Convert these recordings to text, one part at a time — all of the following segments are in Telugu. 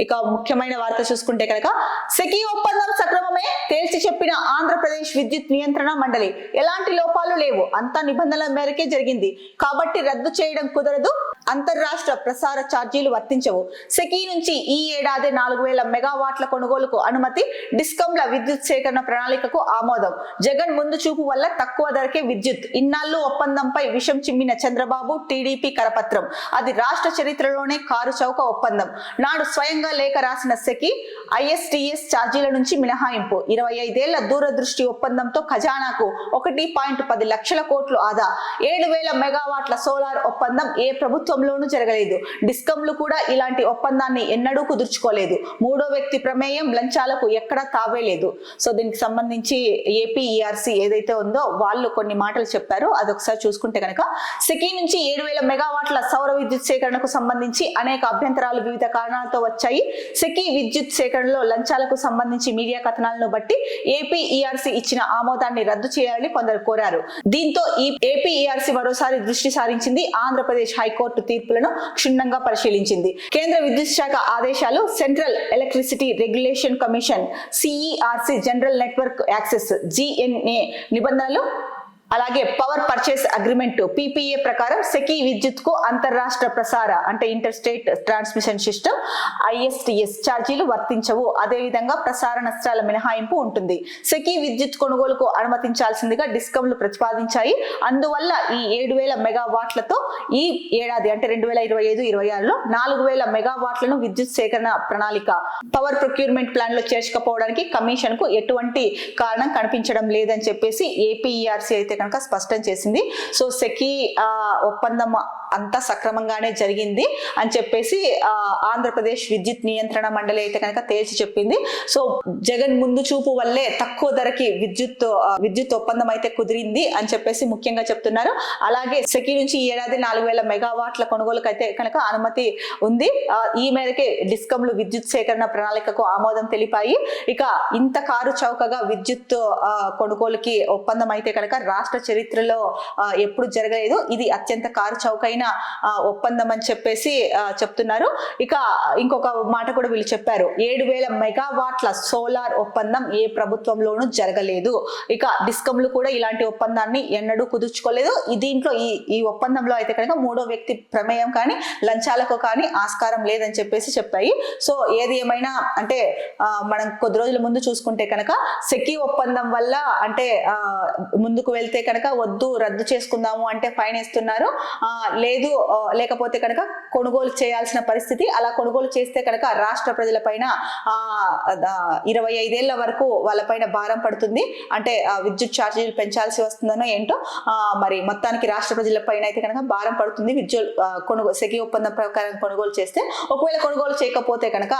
ఇక ముఖ్యమైన వార్త చూసుకుంటే కనుక సెకీ ఒప్పందం సక్రమమే తేల్చి చెప్పిన ఆంధ్రప్రదేశ్ విద్యుత్ నియంత్రణ మండలి. ఎలాంటి లోపాలు లేవు, అంతా నిబంధనల మేరకే జరిగింది కాబట్టి రద్దు చేయడం కుదరదు, అంతర్రాష్ట్ర ప్రసార ఛార్జీలు వర్తించవు. సెకీ నుంచి ఈ ఏడాది 4000 మెగావాట్ల కొనుగోలుకు అనుమతి, డిస్కంల విద్యుత్ సేకరణ ప్రణాళికకు ఆమోదం. జగన్ ముందు చూపు వల్ల తక్కువ ధరకే విద్యుత్. ఇన్నాళ్లు ఒప్పందంపై విషం చిమ్మిన చంద్రబాబు టీడీపీ కరపత్రం. అది రాష్ట్ర చరిత్రలోనే కారు చౌక ఒప్పందం. నాడు స్వయంగా లేఖ రాసిన సెకీ ISTS ఛార్జీల నుంచి మినహాయింపు. 25 ఏళ్ల దూరదృష్టి ఒప్పందంతో ఖజానాకు 1.10 లక్షల కోట్లు ఆదా. 7000 మెగావాట్ల సోలార్ ఒప్పందం ఏ ప్రభుత్వంలోనూ జరగలేదు. డిస్కంలు కూడా ఇలాంటి ఒప్పందాన్ని ఎన్నడూ కుదుర్చుకోలేదు. మూడో వ్యక్తి ప్రమేయం, లంచాలకు ఎక్కడా తావే లేదు. సో దీనికి సంబంధించి APERC ఏదైతే ఉందో వాళ్ళు కొన్ని మాటలు చెప్పారు. అదొకసారి చూసుకుంటే కనుక సెకీ నుంచి 7000 మెగావాట్ల సౌర విద్యుత్ సేకరణకు సంబంధించి అనేక అభ్యంతరాలు వివిధ కారణాలతో వచ్చాయి. సెకీ విద్యుత్ సేకరణలో లంచాలకు సంబంధించి మీడియా కథనాలను బట్టి APERC ఇచ్చిన ఆమోదాన్ని రద్దు చేయాలని కొందరు కోరారు. దీంతో ఈ APERC మరోసారి దృష్టి సారించింది. ఆంధ్రప్రదేశ్ హైకోర్టు తీర్పులను క్షుణ్ణంగా పరిశీలించింది. కేంద్ర విద్యుత్ శాఖ ఆదేశాలు, central electricity regulation commission CERC general network access GNA నిబంధనలు, అలాగే పవర్ పర్చేస్ అగ్రిమెంట్ PPA ప్రకారం సెకీ విద్యుత్ కు అంతర్రాష్ట్ర ప్రసార అంటే inter state transmission system ISTS ఛార్జీలు వర్తించవు. అదేవిధంగా ప్రసార నష్టాల మినహాయింపు ఉంటుంది. సెకీ విద్యుత్ కొనుగోలుకు అనుమతించాల్సిందిగా డిస్కంలు ప్రతిపాదించాయి. అందువల్ల ఈ 7000 మెగావాట్లతో ఈ ఏడాది అంటే 2025-26లో 4000 మెగావాట్లను విద్యుత్ సేకరణ ప్రణాళిక పవర్ ప్రొక్యూర్మెంట్ ప్లాన్ లో చేర్చకపోవడానికి కమిషన్ కు ఎటువంటి కారణం కనిపించడం లేదని చెప్పేసి APERC అయితే కనుక స్పష్టం చేసింది. సో సెకీ ఒప్పందం అంతా సక్రమంగానే జరిగింది అని చెప్పేసి ఆంధ్రప్రదేశ్ విద్యుత్ నియంత్రణ మండలి అయితే కనుక తేల్చి చెప్పింది. సో జగన్ ముందు చూపు వల్లే తక్కువ ధరకి విద్యుత్ ఒప్పందం అయితే కుదిరింది అని చెప్పేసి ముఖ్యంగా చెప్తున్నారు. అలాగే సెకీ నుంచి ఈ ఏడాది 4000 మెగావాట్ల కొనుగోలుకు అయితే కనుక అనుమతి ఉంది. ఈ మేరకే డిస్కంలు విద్యుత్ సేకరణ ప్రణాళికకు ఆమోదం తెలిపాయి. ఇక ఇంత కారు చౌకగా విద్యుత్ కొనుగోలుకి ఒప్పందం అయితే కనుక రాష్ట్ర చరిత్రలో ఎప్పుడు జరగలేదు. ఇది అత్యంత కారు చౌకైన ఒప్పందం అని చెప్పేసి చెప్తున్నారు. ఇక ఇంకొక మాట కూడా వీళ్ళు చెప్పారు, 7000 మెగావాట్ల సోలార్ ఒప్పందం ఏ ప్రభుత్వంలోనూ జరగలేదు. ఇక డిస్కంలు కూడా ఇలాంటి ఒప్పందాన్ని ఎన్నడూ కుదుర్చుకోలేదు. దీంట్లో ఈ ఒప్పందంలో అయితే కనుక మూడో వ్యక్తి ప్రమేయం కానీ లంచాలకు కానీ ఆస్కారం లేదని చెప్పేసి చెప్పాయి. సో ఏది ఏమైనా అంటే మనం కొద్ది రోజుల ముందు చూసుకుంటే కనుక సెకీ ఒప్పందం వల్ల అంటే ముందుకు వెళ్తే కనుక వద్దు రద్దు చేసుకుందాము అంటే ఫైన్ వేస్తున్నారు, లేకపోతే కనుక కొనుగోలు చేయాల్సిన పరిస్థితి. అలా కొనుగోలు చేస్తే కనుక రాష్ట్ర ప్రజల పైన 25 ఏళ్ల వరకు వాళ్ళపైన భారం పడుతుంది. అంటే విద్యుత్ ఛార్జీలు పెంచాల్సి వస్తుందనో ఏంటో మరి మొత్తానికి రాష్ట్ర ప్రజల పైన అయితే కనుక భారం పడుతుంది కొనుగోలు సెకీ ఒప్పందం ప్రకారం కొనుగోలు చేస్తే. ఒకవేళ కొనుగోలు చేయకపోతే కనుక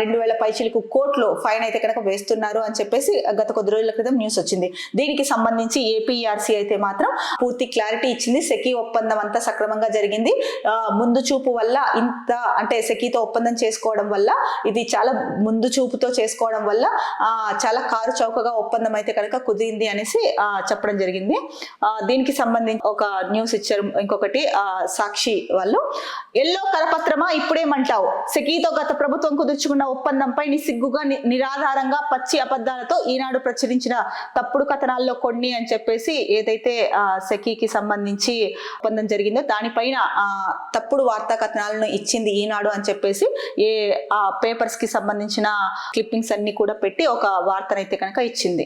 2000 పైచిలకు కోట్లు ఫైన్ అయితే కనుక వేస్తున్నారు అని చెప్పేసి గత కొద్ది రోజుల క్రితం న్యూస్ వచ్చింది. దీనికి సంబంధించి APERC అయితే మాత్రం పూర్తి క్లారిటీ ఇచ్చింది. సెకీ ఒప్పందం అంతా సక్రమంగా జరిగింది. ముందు చూపు వల్ల ఇంత అంటే సెకీతో ఒప్పందం చేసుకోవడం వల్ల ఇది చాలా ముందు చూపుతో చేసుకోవడం వల్ల చాలా కారు చౌకగా ఒప్పందం అయితే కనుక కుదిరింది అనేసి చెప్పడం జరిగింది. దీనికి సంబంధించి ఒక న్యూస్ ఇచ్చారు. ఇంకొకటి సాక్షి వాళ్ళు, ఎల్లో కరపత్రమా ఇప్పుడేమంటావు, సెకీతో గత ప్రభుత్వం కుదుర్చుకున్న ఒప్పందంపై నిసిగ్గుగా నిరాధారంగా పచ్చి అబద్ధాలతో ఈనాడు ప్రచురించిన తప్పుడు కథనాల్లో కొన్ని అని చెప్పేసి ఏదైతే సెకీకి సంబంధించి ఒప్పందం జరిగిందో దానిపైన తప్పుడు వార్తా కథనాలను ఇచ్చింది ఈనాడు అని చెప్పేసి పేపర్స్ కి సంబంధించిన క్లిప్పింగ్స్ అన్ని కూడా పెట్టి ఒక వార్తనైతే కనుక ఇచ్చింది.